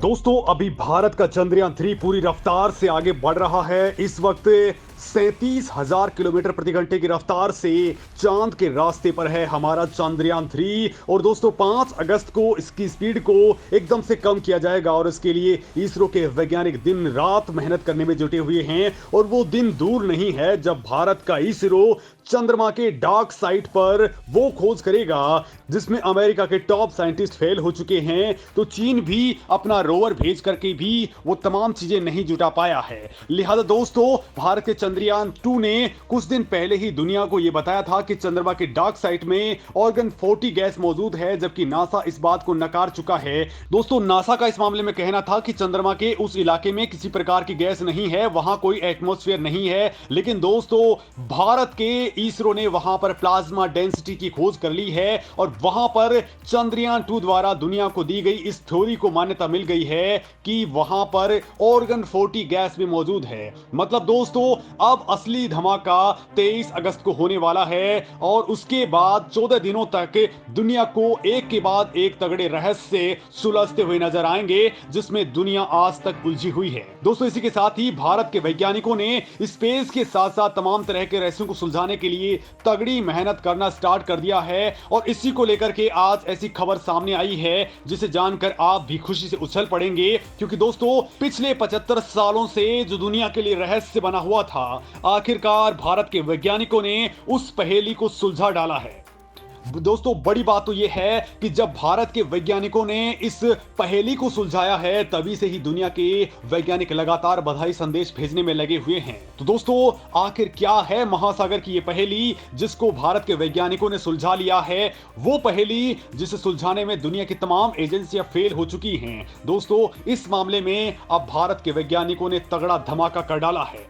दोस्तों अभी भारत का चंद्रयान 3 पूरी रफ्तार से आगे बढ़ रहा है। इस वक्त 37,000 किलोमीटर प्रति घंटे की रफ्तार से चांद के रास्ते पर है हमारा चंद्रयान 3। और दोस्तों 5 अगस्त को इसकी स्पीड को एकदम से कम किया जाएगा और इसके लिए इसरो के वैज्ञानिक दिन रात मेहनत करने में जुटे हुए हैं। और वो दिन दूर नहीं है जब भारत का इसरो चंद्रमा के डार्क साइड पर वो खोज करेगा जिसमें अमेरिका के टॉप साइंटिस्ट फेल हो चुके हैं। तो चीन भी अपना रोवर भेज करके भी वो तमाम चीजें नहीं जुटा पाया है। लिहाजा दोस्तों भारत के चंद्रयान 2 ने कुछ दिन पहले ही दुनिया को यह बताया था कि चंद्रमा के डार्क साइड में ऑर्गन 40 गैस मौजूद है, जबकि नासा इस बात को नकार चुका है। दोस्तों नासा का इस मामले में कहना था कि चंद्रमा के उस इलाके में किसी प्रकार की गैस नहीं है, वहां कोई एटमॉस्फेयर नहीं है। लेकिन दोस्तों भारत के इसरो ने वहां पर प्लाज्मा डेंसिटी की खोज कर ली है और वहां पर चंद्रयान 2 द्वारा दुनिया को दी गई इस थ्योरी को मान्यता मिल गई है कि वहां पर ऑर्गन 40 गैस भी मौजूद है। मतलब दोस्तों अब असली धमाका 23 अगस्त को होने वाला है और उसके बाद 14 दिनों तक दुनिया को एक के बाद एक तगड़े रहस्य सुलझते हुए नजर आएंगे जिसमें दुनिया आज तक उलझी हुई है। दोस्तों इसी के साथ ही भारत के वैज्ञानिकों ने स्पेस के साथ साथ तमाम तरह के रहस्यों को सुलझाने के लिए तगड़ी मेहनत करना स्टार्ट कर दिया है और इसी को लेकर के आज ऐसी खबर सामने आई है जिसे जानकर आप भी खुशी से उछल पड़ेंगे, क्योंकि दोस्तों पिछले 75 सालों से जो दुनिया के लिए रहस्य बना हुआ था, आखिरकार भारत के वैज्ञानिकों ने उस पहेली को सुलझा डाला है। दोस्तों बड़ी बात तो यह है कि जब भारत के वैज्ञानिकों ने इस पहेली को सुलझाया है तभी से ही दुनिया के वैज्ञानिक लगातार बधाई संदेश भेजने में लगे हुए हैं। तो दोस्तों आखिर क्या है महासागर की ये पहेली जिसको भारत के वैज्ञानिकों ने सुलझा लिया है, वो पहेली जिसे सुलझाने में दुनिया की तमाम एजेंसियां फेल हो चुकी हैं। दोस्तों इस मामले में अब भारत के वैज्ञानिकों ने तगड़ा धमाका कर डाला है।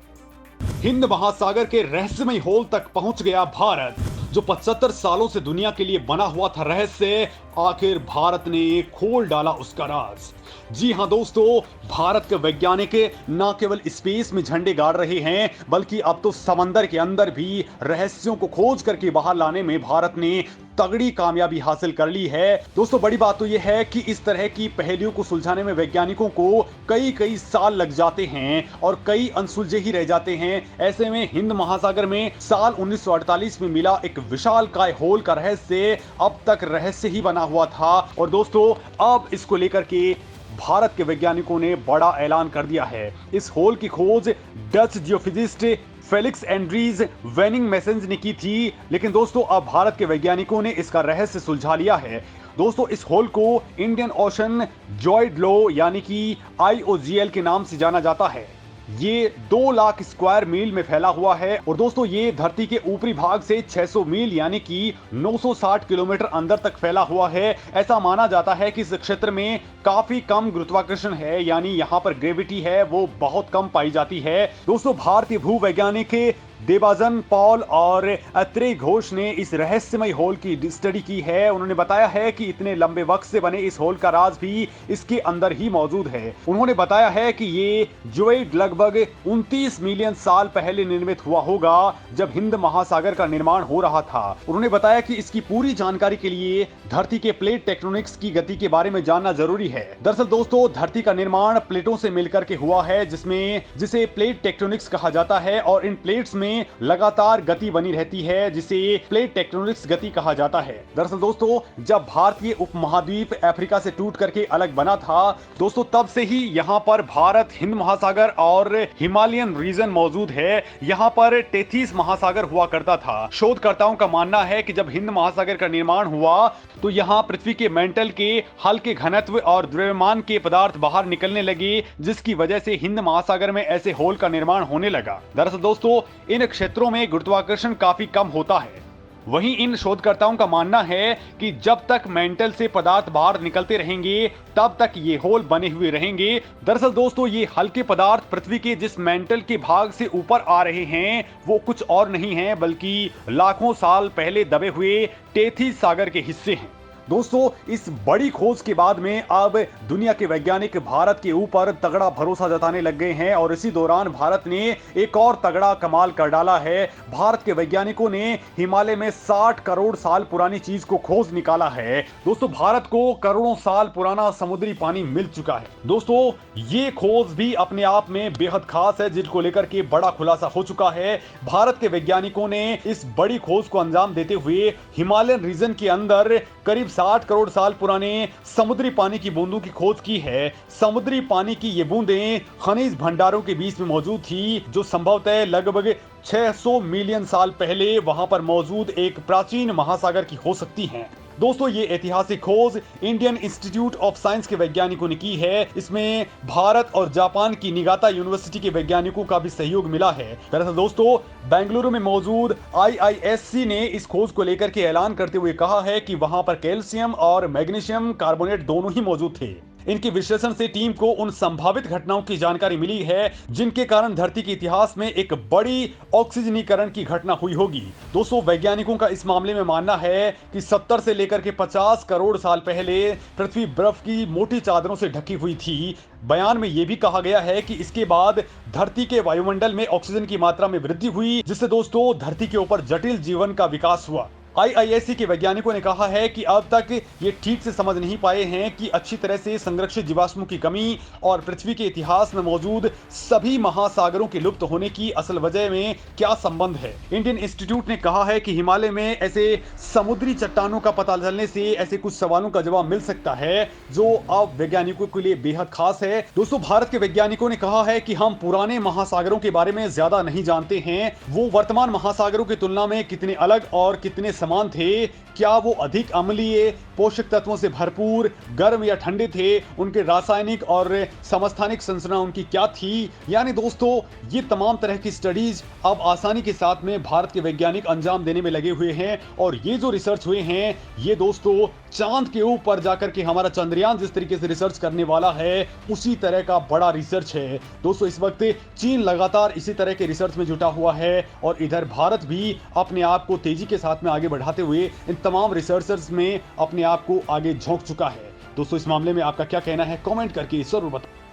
हिंद महासागर के रहस्यमय होल तक पहुंच गया भारत। जो 75 सालों से दुनिया के लिए बना हुआ था रहस्य, आखिर भारत ने खोल डाला उसका राज। जी हां दोस्तों, भारत के वैज्ञानिक न केवल स्पेस में झंडे गाड़ रहे हैं बल्कि अब तो समंदर के अंदर भी रहस्यों को खोज करके बाहर लाने में भारत ने तगड़ी कामयाबी हासिल कर ली है। दोस्तों बड़ी बात तो यह है कि इस तरह की पहेलियों को सुलझाने में वैज्ञानिकों को कई साल लग जाते हैं और कई अनसुलझे ही रह जाते हैं। ऐसे में हिंद महासागर में साल 1948 में मिला एक विशालकाय होल का रहस्य अब तक रहस्य ही बना हुआ था। और दोस्तों अब इसको लेकर के भारत के वैज्ञानिकों ने बड़ा ऐलान कर दिया है। इस होल की खोज डच जियोफिजिस्ट फेलिक्स एंड्रीज वेनिंग मैसेंज ने की थी, लेकिन दोस्तों अब भारत के वैज्ञानिकों ने इसका रहस्य सुलझा लिया है। दोस्तों इस होल को इंडियन ओशन जॉइड लो यानी कि IOGL के नाम से जाना जाता है। ये 2 लाख स्क्वायर मील में फैला हुआ है और दोस्तों ये धरती के ऊपरी भाग से 600 मील यानी कि 960 किलोमीटर अंदर तक फैला हुआ है। ऐसा माना जाता है कि इस क्षेत्र में काफी कम गुरुत्वाकर्षण है, यानी यहाँ पर ग्रेविटी है वो बहुत कम पाई जाती है। दोस्तों भारतीय भूवैज्ञानिक देबाजन पॉल और अत्रेय घोष ने इस रहस्यमय होल की स्टडी की है। उन्होंने बताया है कि इतने लंबे वक्त से बने इस होल का राज भी इसके अंदर ही मौजूद है। उन्होंने बताया है कि ये ज्वाइड लगभग 29 मिलियन साल पहले निर्मित हुआ होगा जब हिंद महासागर का निर्माण हो रहा था। उन्होंने बताया कि इसकी पूरी जानकारी के लिए धरती के प्लेट टेक्टोनिक्स की गति के बारे में जानना जरूरी है। दरअसल दोस्तों धरती का निर्माण प्लेटों से मिलकर के हुआ है जिसे प्लेट टेक्टोनिक्स कहा जाता है और इन प्लेट्स में लगातार गति बनी रहती है जिसे प्लेट टेक्टोनिक्स गति कहा जाता है। दरअसल दोस्तों जब भारतीय उपमहाद्वीप अफ्रीका से टूट करके अलग बना था दोस्तों तब से ही यहाँ पर भारत, हिंद महासागर और हिमालयन रीजन मौजूद है। यहाँ पर टेथिस महासागर हुआ करता था। शोधकर्ताओं का मानना है कि जब हिंद महासागर का निर्माण हुआ तो यहाँ पृथ्वी के मेंटल के हल्के घनत्व और द्रव्यमान के पदार्थ बाहर निकलने लगे, जिसकी वजह से हिंद महासागर में ऐसे होल का निर्माण होने लगा। दरअसल दोस्तों इन क्षेत्रों में गुरुत्वाकर्षण काफी कम होता है। वहीं इन शोधकर्ताओं का मानना है कि जब तक मेंटल से पदार्थ बाहर निकलते रहेंगे तब तक ये होल बने हुए रहेंगे। दरअसल दोस्तों ये हल्के पदार्थ पृथ्वी के जिस मेंटल के भाग से ऊपर आ रहे हैं वो कुछ और नहीं है बल्कि लाखों साल पहले दबे हुए टेथिस सागर के हिस्से हैं। दोस्तों, इस बड़ी खोज के बाद में अब दुनिया के वैज्ञानिक भारत के ऊपर तगड़ा भरोसा जताने लग गए हैं और इसी दौरान भारत ने एक और तगड़ा कमाल कर डाला है। भारत के वैज्ञानिकों ने हिमालय में 60 करोड़ साल पुरानी चीज को खोज निकाला है। दोस्तों, भारत को करोड़ों साल पुराना समुद्री पानी मिल चुका है। दोस्तों, ये खोज भी अपने आप में बेहद खास है, जिसको लेकर के बड़ा खुलासा हो चुका है। भारत के वैज्ञानिकों ने इस बड़ी खोज को अंजाम देते हुए हिमालयन रीजन के अंदर करीब 60 करोड़ साल पुराने समुद्री पानी की बूंदों की खोज की है। समुद्री पानी की ये बूंदें खनिज भंडारों के बीच में मौजूद थी, जो संभवतः लगभग 600 मिलियन साल पहले वहां पर मौजूद एक प्राचीन महासागर की हो सकती हैं। दोस्तों, ये ऐतिहासिक खोज इंडियन इंस्टीट्यूट ऑफ साइंस के वैज्ञानिकों ने की है। इसमें भारत और जापान की निगाता यूनिवर्सिटी के वैज्ञानिकों का भी सहयोग मिला है। दरअसल दोस्तों, बेंगलुरु में मौजूद IISc ने इस खोज को लेकर के ऐलान करते हुए कहा है कि वहां पर कैल्शियम और मैग्नीशियम कार्बोनेट दोनों ही मौजूद थे। इनके विश्लेषण से टीम को उन संभावित घटनाओं की जानकारी मिली है जिनके कारण धरती के इतिहास में एक बड़ी ऑक्सीजनीकरण की घटना हुई होगी। दोस्तों, वैज्ञानिकों का इस मामले में मानना है कि 70 से लेकर के 50 करोड़ साल पहले पृथ्वी बर्फ की मोटी चादरों से ढकी हुई थी। बयान में यह भी कहा गया है कि इसके बाद धरती के वायुमंडल में ऑक्सीजन की मात्रा में वृद्धि हुई, जिससे दोस्तों धरती के ऊपर जटिल जीवन का विकास हुआ। IISc के वैज्ञानिकों ने कहा है कि अब तक ये ठीक से समझ नहीं पाए हैं कि अच्छी तरह से संरक्षित जीवाश्मों की कमी और पृथ्वी के इतिहास में मौजूद सभी महासागरों के लुप्त होने की असल वजह में क्या संबंध है। इंडियन इंस्टीट्यूट ने कहा है कि हिमालय में ऐसे समुद्री चट्टानों का पता चलने से ऐसे कुछ सवालों का जवाब मिल सकता है, जो अब वैज्ञानिकों के लिए बेहद खास है। दोस्तों, भारत के वैज्ञानिकों ने कहा है कि हम पुराने महासागरों के बारे में ज्यादा नहीं जानते हैं। वो वर्तमान महासागरों की तुलना में कितने अलग और कितने समान थे। क्या वो अधिक अम्लीय, पोषक तत्वों से भरपूर, गर्म या ठंडे थे? उनके रासायनिक और समस्थानिक संरचना उनकी क्या थी? यानी दोस्तों, ये तमाम तरह की स्टडीज अब आसानी के साथ में भारत के वैज्ञानिक अंजाम देने में लगे हुए हैं। और ये जो रिसर्च हुए हैं, ये दोस्तों चांद के ऊपर जाकर के हमारा चंद्रयान जिस तरीके से रिसर्च करने वाला है, उसी तरह का बड़ा रिसर्च है। दोस्तों, इस वक्त चीन लगातार इसी तरह के रिसर्च में जुटा हुआ है और इधर भारत भी अपने आप को तेजी के साथ में आगे बढ़ाते हुए इन तमाम रिसर्चर्स में अपने आप को आगे झोंक चुका है। दोस्तों, इस मामले में आपका क्या कहना है? कमेंट करके जरूर बताएं।